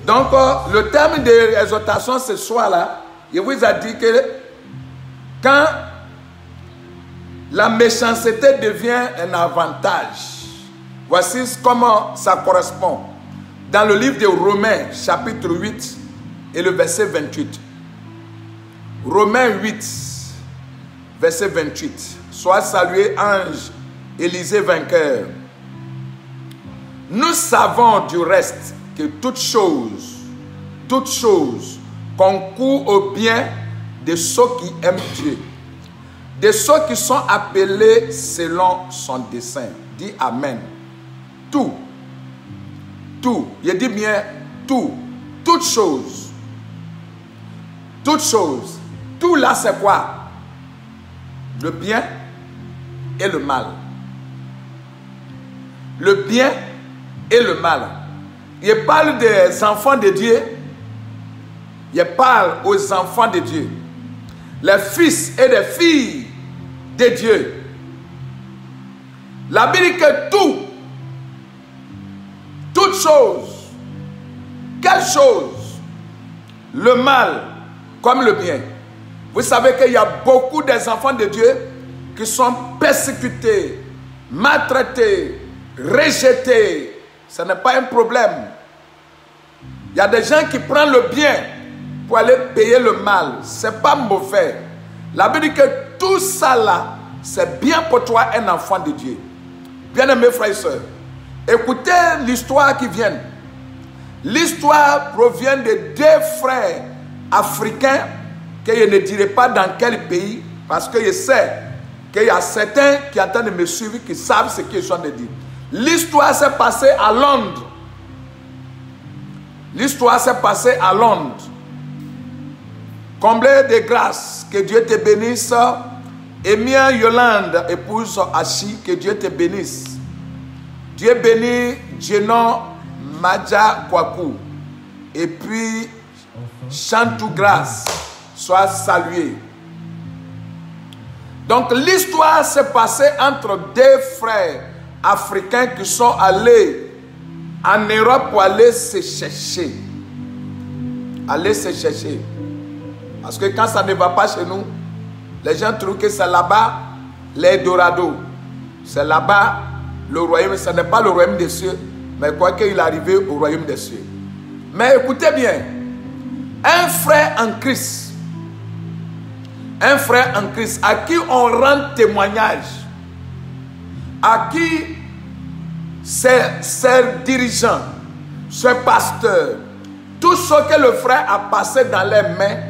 Donc, le terme de l'exhortation ce soir-là, il vous a dit que quand la méchanceté devient un avantage, voici comment ça correspond. Dans le livre de Romains, chapitre 8, et le verset 28. Romains 8, verset 28. Sois salué, ange, Élisée vainqueur. Nous savons du reste que toute chose concourt au bien de ceux qui aiment Dieu, de ceux qui sont appelés selon son dessein. Dis Amen. Tout, je dis bien tout, toute chose, tout là c'est quoi? Le bien et le mal. Le bien et le mal. Il parle des enfants de Dieu. Il parle aux enfants de Dieu. Les fils et les filles de Dieu. La Bible dit que toute chose, quelle chose, le mal comme le bien. Vous savez qu'il y a beaucoup des enfants de Dieu qui sont persécutés, maltraités, rejetés. Ce n'est pas un problème. Il y a des gens qui prennent le bien pour aller payer le mal. Ce n'est pas mauvais. La Bible dit que tout ça là, c'est bien pour toi, un enfant de Dieu. Bien-aimés frères et sœurs, écoutez l'histoire qui vient. L'histoire provient de deux frères africains que je ne dirai pas dans quel pays, parce que je sais qu'il y a certains qui attendent de me suivre, qui savent ce que je suis en train de dire. L'histoire s'est passée à Londres. L'histoire s'est passée à Londres. Comblé de grâce, que Dieu te bénisse. Emia Yolande, épouse Achi, que Dieu te bénisse. Dieu bénit Jenon Madja Kwaku. Et puis, Chantou Grâce, sois salué. Donc, l'histoire s'est passée entre deux frères africains qui sont allés en Europe pour aller se chercher. Aller se chercher. Parce que quand ça ne va pas chez nous, les gens trouvent que c'est là-bas l'Eldorado. C'est là-bas le royaume. Ce n'est pas le royaume des cieux, mais quoi qu'il est arrivé au royaume des cieux. Mais écoutez bien, un frère en Christ à qui on rend témoignage, à qui ses dirigeants, ses pasteurs, tout ce que le frère a passé dans les mains,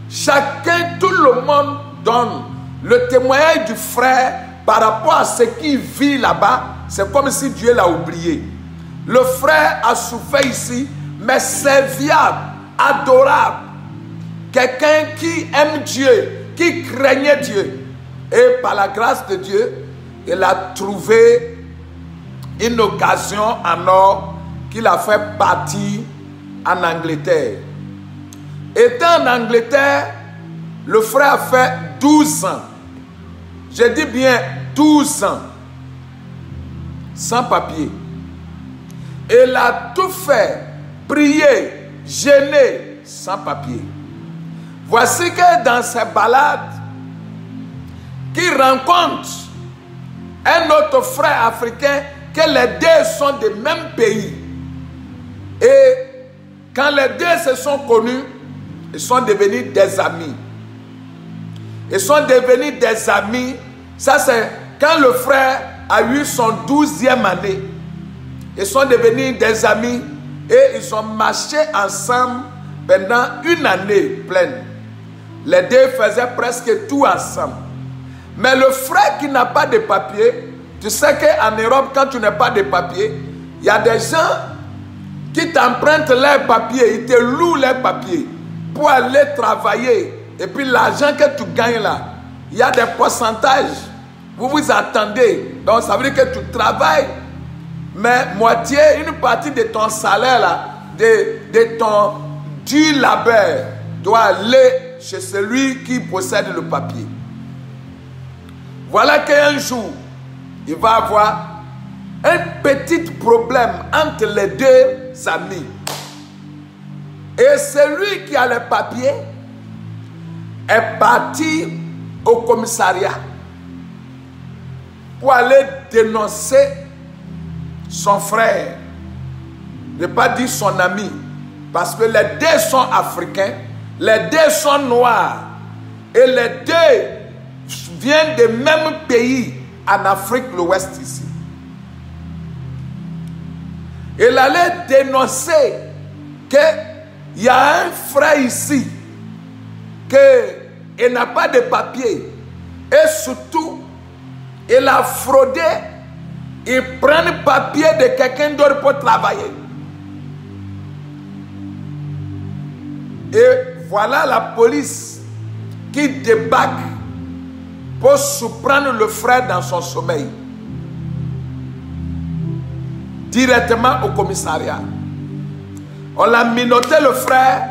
chacun, tout le monde donne le témoignage du frère par rapport à ce qu'il vit là-bas. C'est comme si Dieu l'a oublié. Le frère a souffert ici, mais serviable, adorable. Quelqu'un qui aime Dieu, qui craignait Dieu. Et par la grâce de Dieu, il a trouvé une occasion en or qu'il a fait partir en Angleterre. Étant en Angleterre, le frère a fait 12 ans. Je dis bien 12 ans. Sans papier. Il a tout fait. Prier, jeûner, sans papier. Voici que dans ses balades, qu'il rencontre un autre frère africain, que les deux sont des mêmes pays. Et quand les deux se sont connus, ils sont devenus des amis. Ils sont devenus des amis. Ça, c'est quand le frère a eu son 12e année. Ils sont devenus des amis et ils ont marché ensemble pendant une année pleine. Les deux faisaient presque tout ensemble. Mais le frère qui n'a pas de papier, tu sais qu'en Europe, quand tu n'as pas de papier, il y a des gens qui t'empruntent leurs papiers, ils te louent leurs papiers pour aller travailler. Et puis l'argent que tu gagnes là, il y a des pourcentages. Vous vous attendez. Donc ça veut dire que tu travailles, mais moitié, une partie de ton salaire là, de ton du labeur, doit aller chez celui qui possède le papier. Voilà qu'un jour, il va avoir un petit problème entre les deux amis. Et celui qui a les papiers est parti au commissariat pour aller dénoncer son frère. Ne pas dire son ami. Parce que les deux sont africains, les deux sont noirs. Et les deux viennent du même pays en Afrique de l'Ouest ici. Il allait dénoncer qu'il y a un frère ici qu'il n'a pas de papier. Et surtout, il a fraudé. Il prend le papier de quelqu'un d'autre pour travailler. Et voilà la police qui débarque pour surprendre le frère dans son sommeil. Directement au commissariat. On a menotté le frère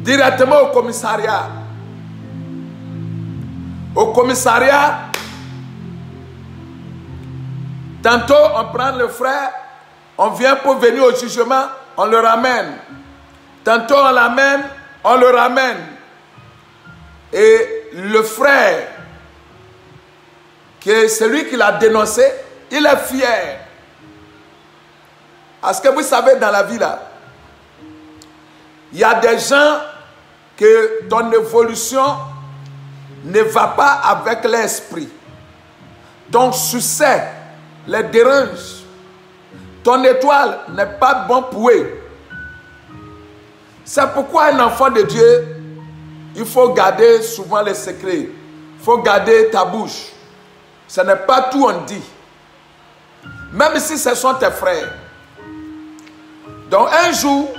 directement au commissariat. Au commissariat, tantôt on prend le frère, on vient pour venir au jugement, on le ramène. Tantôt on l'amène, on le ramène. Et le frère, qui est celui qui l'a dénoncé, il est fier. Parce que vous savez, dans la vie là, il y a des gens que ton évolution ne va pas avec l'esprit. Ton succès les dérange. Ton étoile n'est pas bon pour eux. C'est pourquoi un enfant de Dieu, il faut garder souvent les secrets. Il faut garder ta bouche. Ce n'est pas tout on dit. Même si ce sont tes frères. Donc un jour,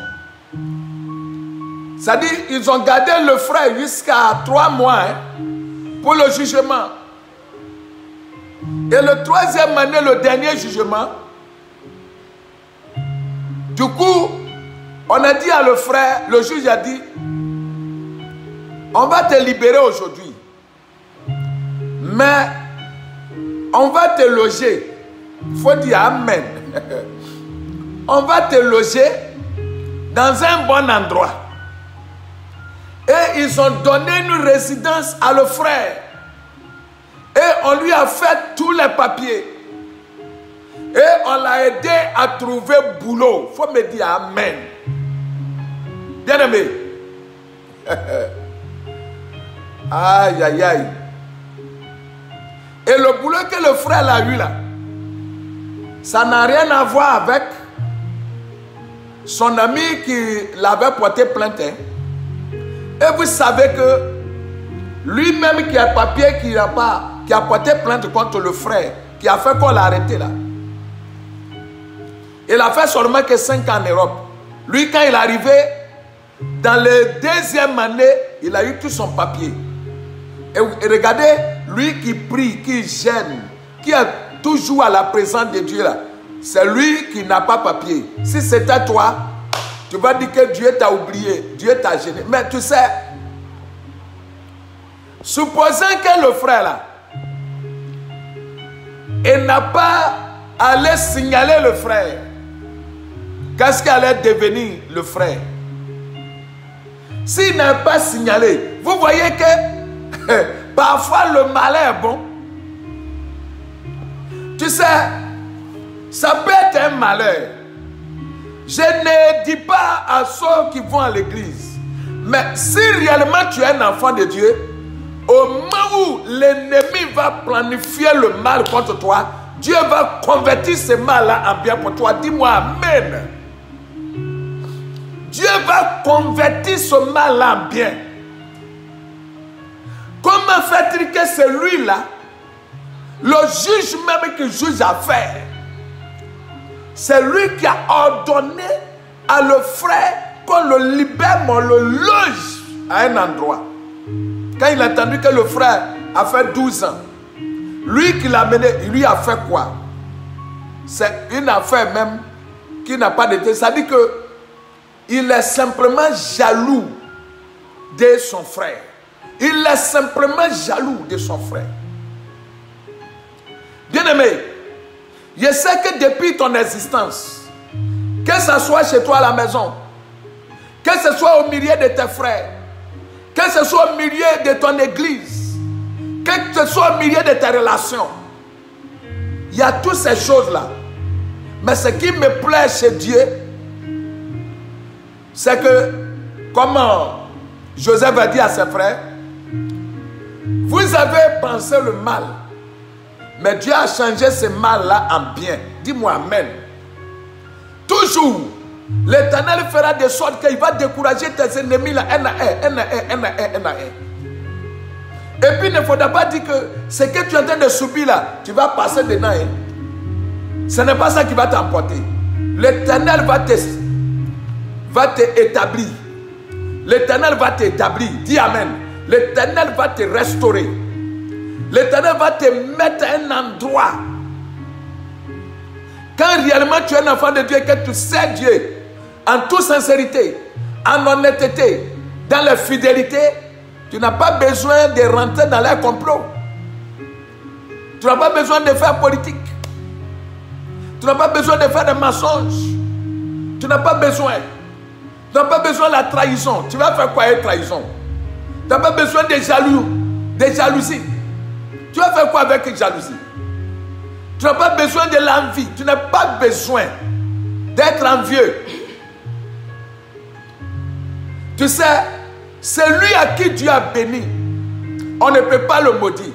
ça dit, ils ont gardé le frère jusqu'à 3 mois pour le jugement. Et le 3e année, le dernier jugement, du coup, on a dit à le frère, le juge a dit, on va te libérer aujourd'hui, mais on va te loger. Il faut dire Amen. On va te loger dans un bon endroit. Et ils ont donné une résidence à le frère. Et on lui a fait tous les papiers. Et on l'a aidé à trouver boulot. Il faut me dire Amen. Bien aimé. Aïe, aïe, aïe. Et le boulot que le frère a eu là, ça n'a rien à voir avec son ami qui l'avait porté plainte. Et vous savez que lui-même qui a papier, qui a porté plainte contre le frère, qui a fait qu'on l'a arrêté là. Il a fait seulement que 5 ans en Europe. Lui, quand il est arrivé, dans la 2e année, il a eu tout son papier. Et regardez, lui qui prie, qui gêne, qui est toujours à la présence de Dieu là, c'est lui qui n'a pas papier. Si c'était toi, tu vas dire que Dieu t'a oublié, Dieu t'a gêné. Mais tu sais, supposons que le frère là, il n'a pas allé signaler le frère, qu'est-ce qu'il allait devenir le frère? S'il n'a pas signalé, vous voyez que parfois le malheur est bon. Tu sais, ça peut être un malheur. Je ne dis pas à ceux qui vont à l'église, mais si réellement tu es un enfant de Dieu, au moment où l'ennemi va planifier le mal contre toi, Dieu va convertir ce mal-là en bien pour toi. Dis-moi Amen. Dieu va convertir ce mal-là en bien. Comment fait-il que celui-là, le juge même qui juge l'affaire, c'est lui qui a ordonné à le frère qu'on le libère, mais on le loge à un endroit. Quand il a entendu que le frère a fait 12 ans, lui qui l'a mené, il lui a fait quoi? C'est une affaire même qui n'a pas de... Ça dit que il est simplement jaloux de son frère. Il est simplement jaloux de son frère. Bien-aimé, je sais que depuis ton existence, que ce soit chez toi à la maison, que ce soit au milieu de tes frères, que ce soit au milieu de ton église, que ce soit au milieu de tes relations. Il y a toutes ces choses-là. Mais ce qui me plaît chez Dieu, c'est que, comme Joseph a dit à ses frères, vous avez pensé le mal, mais Dieu a changé ce mal-là en bien. Dis-moi amen. Toujours, l'Éternel fera de sorte qu'il va décourager tes ennemis là, un à un. Et puis, il ne faudra pas dire que ce que tu es en train de subir là, tu vas passer dedans. Ce n'est pas ça qui va t'emporter. L'Éternel va t'établir. L'Éternel va t'établir. Dis amen. L'Éternel va te restaurer. L'Éternel va te mettre à un endroit. Quand réellement tu es un enfant de Dieu et que tu sais Dieu, en toute sincérité, en honnêteté, dans la fidélité, tu n'as pas besoin de rentrer dans les complots. Tu n'as pas besoin de faire politique. Tu n'as pas besoin de faire des mensonges. Tu n'as pas besoin. Tu n'as pas besoin de la trahison. Tu vas faire quoi avec trahison? Tu n'as pas besoin de jalousie. Tu vas faire quoi avec jalousie? Tu n'as pas besoin de l'envie. Tu n'as pas besoin d'être envieux. Tu sais, celui à qui Dieu a béni, on ne peut pas le maudire.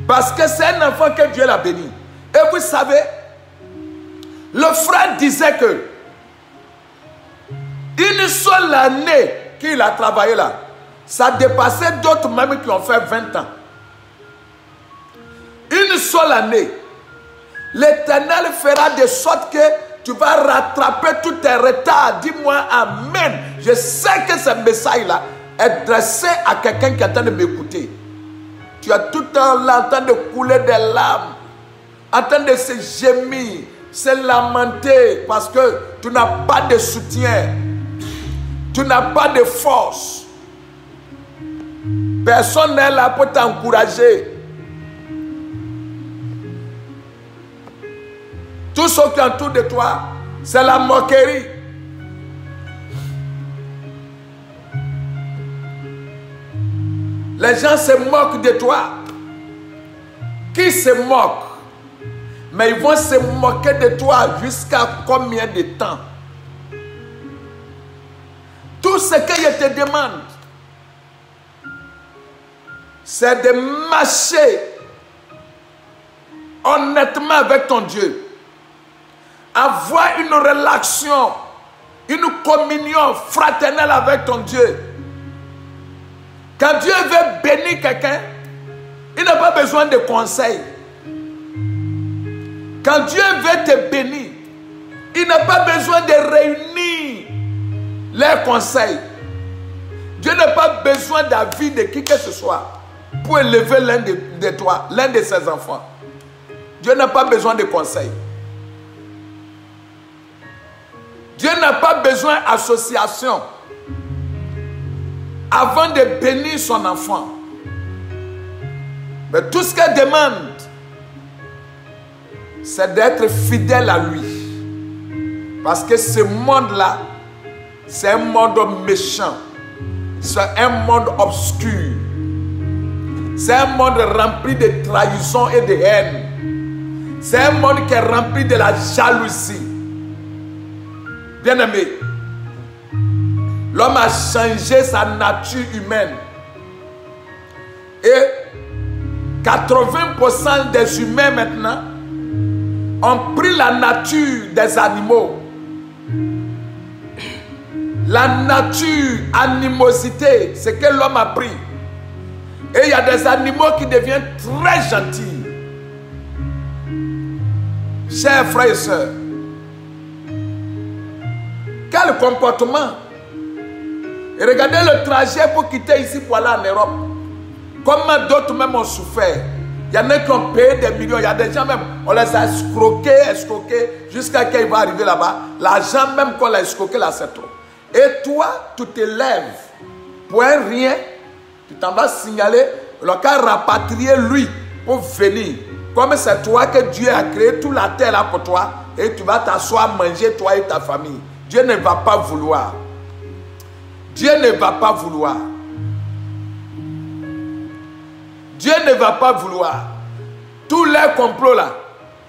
Parce que c'est un enfant que Dieu l'a béni. Et vous savez, le frère disait que une seule année qu'il a travaillé là, ça dépassait d'autres même qui ont fait 20 ans. Une seule année, l'Éternel fera de sorte que tu vas rattraper tous tes retards. Dis-moi amen. Je sais que ce message-là est dressé à quelqu'un qui est en train de m'écouter. Tu as tout le temps là en train de couler des larmes, en train de se gémir, se lamenter parce que tu n'as pas de soutien, tu n'as pas de force. Personne n'est là pour t'encourager. Tout ce qui entoure de toi, c'est la moquerie. Les gens se moquent de toi. Qui se moque? Mais ils vont se moquer de toi jusqu'à combien de temps? Tout ce que je te demande, c'est de marcher honnêtement avec ton Dieu. Avoir une relation, une communion fraternelle avec ton Dieu. Quand Dieu veut bénir quelqu'un, il n'a pas besoin de conseils. Quand Dieu veut te bénir, il n'a pas besoin de réunir les conseils. Dieu n'a pas besoin d'avis de qui que ce soit pour élever l'un de toi, l'un de ses enfants. Dieu n'a pas besoin de conseils. Dieu n'a pas besoin d'association avant de bénir son enfant. Mais tout ce qu'elle demande, c'est d'être fidèle à lui. Parce que ce monde-là, c'est un monde méchant. C'est un monde obscur. C'est un monde rempli de trahison et de haine. C'est un monde qui est rempli de la jalousie. Bien-aimé, l'homme a changé sa nature humaine. Et 80% des humains maintenant ont pris la nature des animaux. La nature, animosité, c'est que l'homme a pris. Et il y a des animaux qui deviennent très gentils. Chers frères et sœurs, quel comportement! Et regardez le trajet pour quitter ici pour aller en Europe. Comment d'autres même ont souffert. Il y en a qui ont payé des millions. Il y a des gens même, on les a escroqués, jusqu'à qu'ils vont arriver là-bas. L'argent même qu'on a escroqué là, c'est trop. Et toi, tu te lèves pour un rien. Tu t'en vas signaler. Le cas rapatrier lui pour venir. Comme c'est toi que Dieu a créé toute la terre là pour toi. Et tu vas t'asseoir, manger toi et ta famille. Dieu ne va pas vouloir. Dieu ne va pas vouloir. Dieu ne va pas vouloir. Tous les complots là,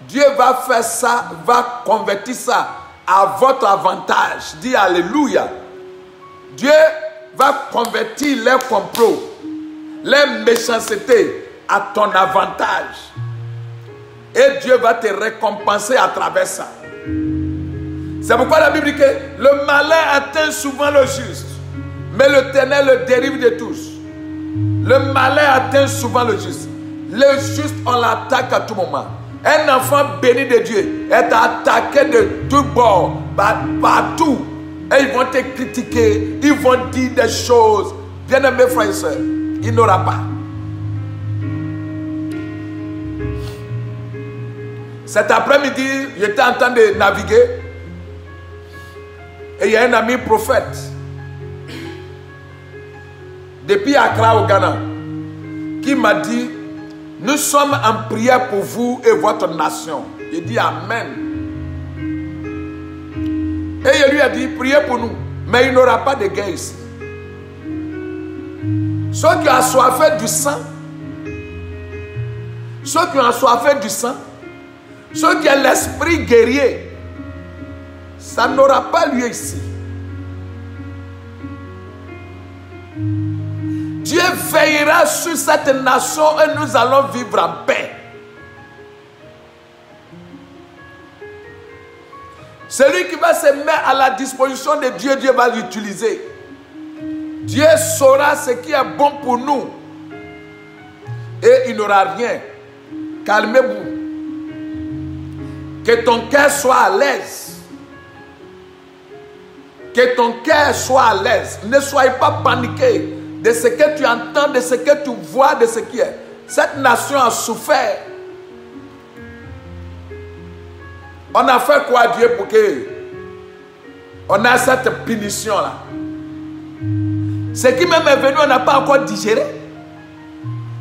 Dieu va faire ça, va convertir ça à votre avantage. Dis alléluia. Dieu va convertir les complots, les méchancetés à ton avantage. Et Dieu va te récompenser à travers ça. C'est pourquoi la Bible dit que le malin atteint souvent le juste, mais l'Éternel le dérive de tous. Le malin atteint souvent le juste. Le juste, on l'attaque à tout moment. Un enfant béni de Dieu est attaqué de tous bords, partout. Et ils vont te critiquer, ils vont dire des choses. Bien-aimés frères et sœurs, il n'aura pas. Cet après-midi, j'étais en train de naviguer. Et il y a un ami prophète. Depuis Accra au Ghana. Qui m'a dit, nous sommes en prière pour vous et votre nation. Il dit Amen. Et il lui a dit, priez pour nous. Mais il n'aura pas de guerre ici. Ceux qui ont assoiffé du sang, ceux qui ont assoiffé du sang, ceux qui ont l'esprit guerrier, ça n'aura pas lieu ici. Dieu veillera sur cette nation et nous allons vivre en paix. Celui qui va se mettre à la disposition de Dieu, Dieu va l'utiliser. Dieu saura ce qui est bon pour nous. Et il n'aura rien. Calmez-vous. Que ton cœur soit à l'aise. Que ton cœur soit à l'aise. Ne soyez pas paniqué de ce que tu entends, de ce que tu vois, de ce qui est. Cette nation a souffert. On a fait quoi Dieu pour que on a cette punition là? Ce qui même est venu, on n'a pas encore digéré.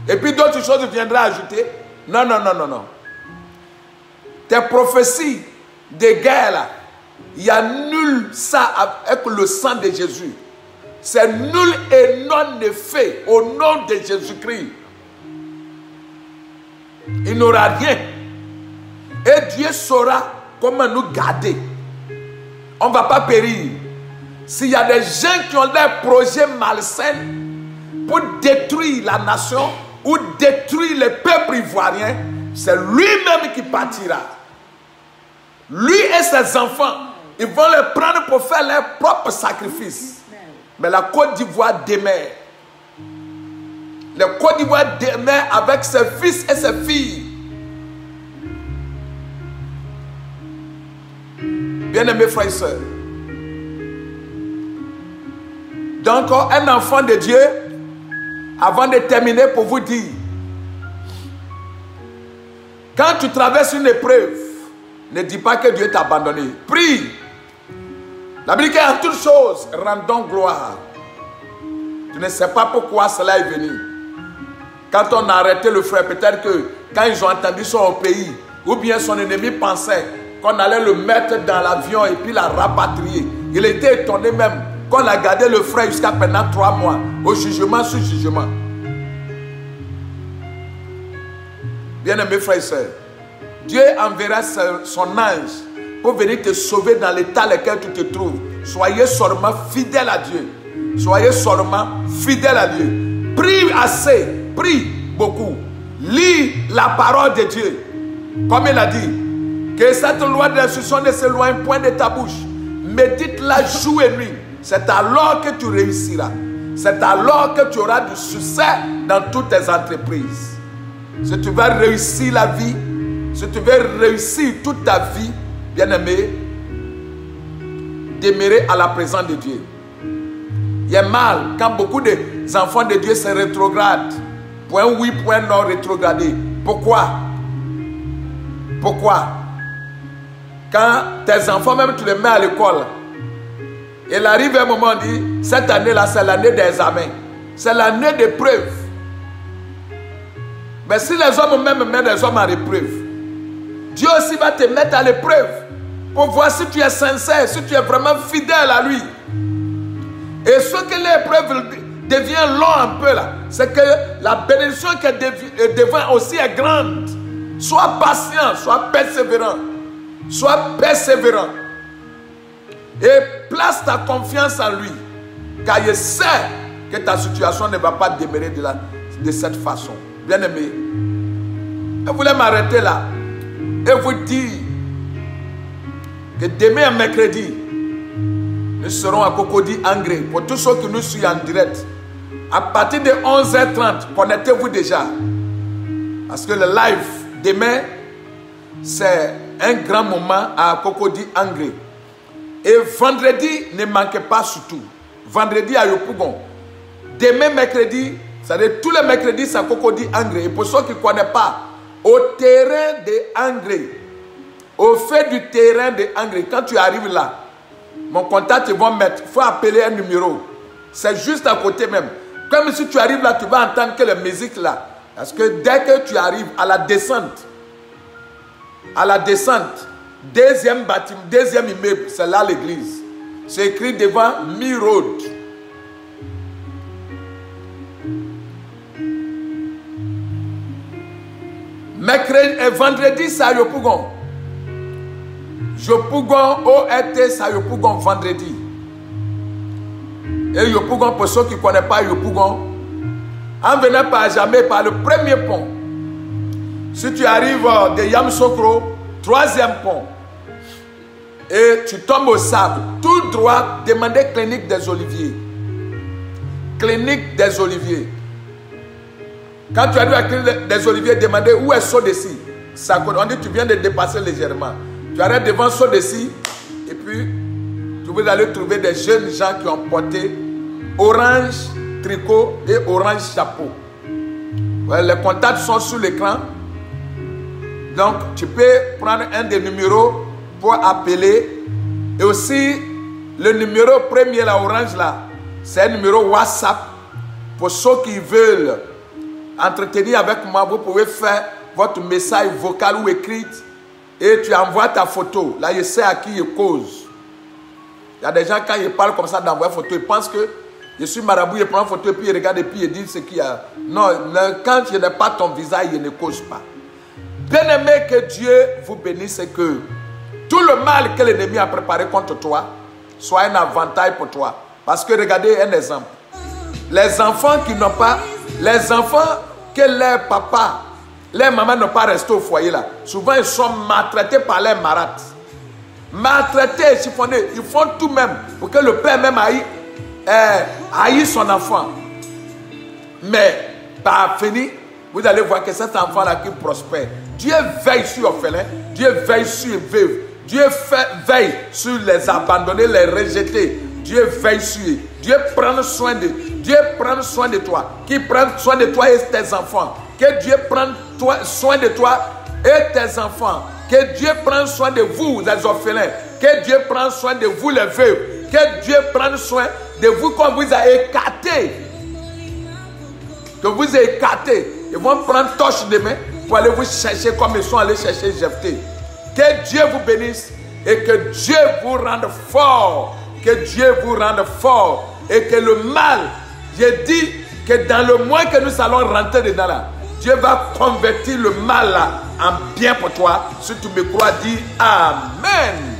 Et puis d'autres choses viendront ajouter. Non, non, non, non, non. Tes prophéties de guerre là, il y a nul ça avec le sang de Jésus. C'est nul et non fait au nom de Jésus-Christ. Il n'aura rien. Et Dieu saura comment nous garder. On ne va pas périr. S'il y a des gens qui ont des projets malsains pour détruire la nation ou détruire le peuple ivoirien, c'est lui-même qui partira. Lui et ses enfants, ils vont les prendre pour faire leur propre sacrifice. Mais la Côte d'Ivoire demeure. La Côte d'Ivoire demeure avec ses fils et ses filles. Bien-aimés frères et sœurs. Donc, un enfant de Dieu, avant de terminer, pour vous dire, quand tu traverses une épreuve, ne dis pas que Dieu t'a abandonné. Prie. La Bible dit qu'en toutes choses, rendons gloire. Tu ne sais pas pourquoi cela est venu. Quand on a arrêté le frère, peut-être que quand ils ont entendu son pays, ou bien son ennemi pensait qu'on allait le mettre dans l'avion et puis la rapatrier. Il était étonné même qu'on a gardé le frère jusqu'à pendant 3 mois, au jugement sur jugement. Bien-aimés frères et sœurs, Dieu enverra son ange pour venir te sauver dans l'état dans lequel tu te trouves. Soyez seulement fidèle à Dieu. Soyez seulement fidèle à Dieu. Prie assez, prie beaucoup. Lis la parole de Dieu. Comme il a dit, que cette loi de l'instruction ne s'éloigne point de ta bouche. Médite-la jour et nuit. C'est alors que tu réussiras. C'est alors que tu auras du succès dans toutes tes entreprises. Si tu veux réussir la vie, si tu veux réussir toute ta vie, bien-aimé, demeurer à la présence de Dieu. Il est mal quand beaucoup d'enfants de Dieu se rétrogradent. Point oui, point non, rétrogradé. Pourquoi? Pourquoi? Quand tes enfants, même tu les mets à l'école, il arrive un moment, on dit, cette année-là, c'est l'année d'examen. C'est l'année d'épreuve. Mais si les hommes même mettent les hommes à l'épreuve, Dieu aussi va te mettre à l'épreuve. pour voir si tu es sincère, si tu es vraiment fidèle à lui. Et ce que l'épreuve devient long un peu là, c'est que la bénédiction qu'elle devient aussi est grande. Sois patient, sois persévérant. Sois persévérant. Et place ta confiance en lui. Car il sait que ta situation ne va pas demeurer de cette façon. Bien-aimé, je voulais m'arrêter là et vous dire que demain, mercredi, nous serons à Cocody Angré. Pour tous ceux qui nous suivent en direct, à partir de 11h30, connectez-vous déjà. Parce que le live demain, c'est un grand moment à Cocody Angré. Et vendredi, ne manquez pas surtout. Vendredi à Yopougon. Demain, mercredi, c'est-à-dire tous les mercredis, c'est à Cocody Angré. Et pour ceux qui ne connaissent pas, au terrain de Angré, au fait du terrain de Angré, quand tu arrives là, mon contact, ils vont mettre, il faut appeler un numéro. C'est juste à côté même. Comme si tu arrives là, tu vas entendre que la musique là. Parce que dès que tu arrives à la descente, deuxième bâtiment, deuxième immeuble, c'est là l'église. C'est écrit devant Mi Road. Mercredi et vendredi, c'est à Yopougon. Yopougon, ORT, c'est à Yopougon vendredi. Et Yopougon, pour ceux qui ne connaissent pas Yopougon, en venant par jamais par le premier pont. Si tu arrives de Yamoussoukro, troisième pont, et tu tombes au sable, tout droit, demandez Clinique des Oliviers. Clinique des Oliviers. Quand tu arrives à la Clinique des Oliviers, demandez où est Sodeci. On dit tu viens de dépasser légèrement. Tu arrêtes devant Sodeci, et puis tu vas aller trouver des jeunes gens qui ont porté orange tricot et orange chapeau. Ouais, les contacts sont sur l'écran. Donc, tu peux prendre un des numéros pour appeler. Et aussi, le numéro premier, là, orange, là, c'est un numéro WhatsApp. Pour ceux qui veulent entretenir avec moi, vous pouvez faire votre message vocal ou écrit. Et tu envoies ta photo. Là, je sais à qui je cause. Il y a des gens, quand ils parlent comme ça d'envoyer photo, ils pensent que je suis marabout, je prends une photo, et puis je regarde, et puis je dis ce qu'il y a. Non, quand je n'ai pas ton visage, je ne cause pas. Bien-aimé, que Dieu vous bénisse et que tout le mal que l'ennemi a préparé contre toi soit un avantage pour toi. Parce que regardez un exemple. Les enfants qui n'ont pas, les enfants que leur papa, leur maman n'ont pas resté au foyer là, souvent ils sont maltraités par leurs marades. Maltraités, chiffonnés, ils font tout même pour que le père même haït son enfant. Mais par fini, vous allez voir que cet enfant-là qui prospère. Dieu veille sur l'orphelin, Dieu veille sur les veuves, Dieu veille sur les abandonnés, les rejetés. Dieu veille sur eux. Dieu prend soin de toi. Qui prend soin de toi et tes enfants. Que Dieu prenne soin de toi et tes enfants. Que Dieu prenne soin de vous, les orphelins. Que Dieu prenne soin de vous, les veuves. Que Dieu prenne soin de vous qu'on vous a écarté. Que vous ayez écarté. Ils vont prendre torche demain pour aller vous chercher comme ils sont allés chercher Jephthé. Que Dieu vous bénisse et que Dieu vous rende fort. Que Dieu vous rende fort. Et que le mal, j'ai dit que dans le mois que nous allons rentrer dedans là, Dieu va convertir le mal là en bien pour toi. Si tu me crois, dis Amen.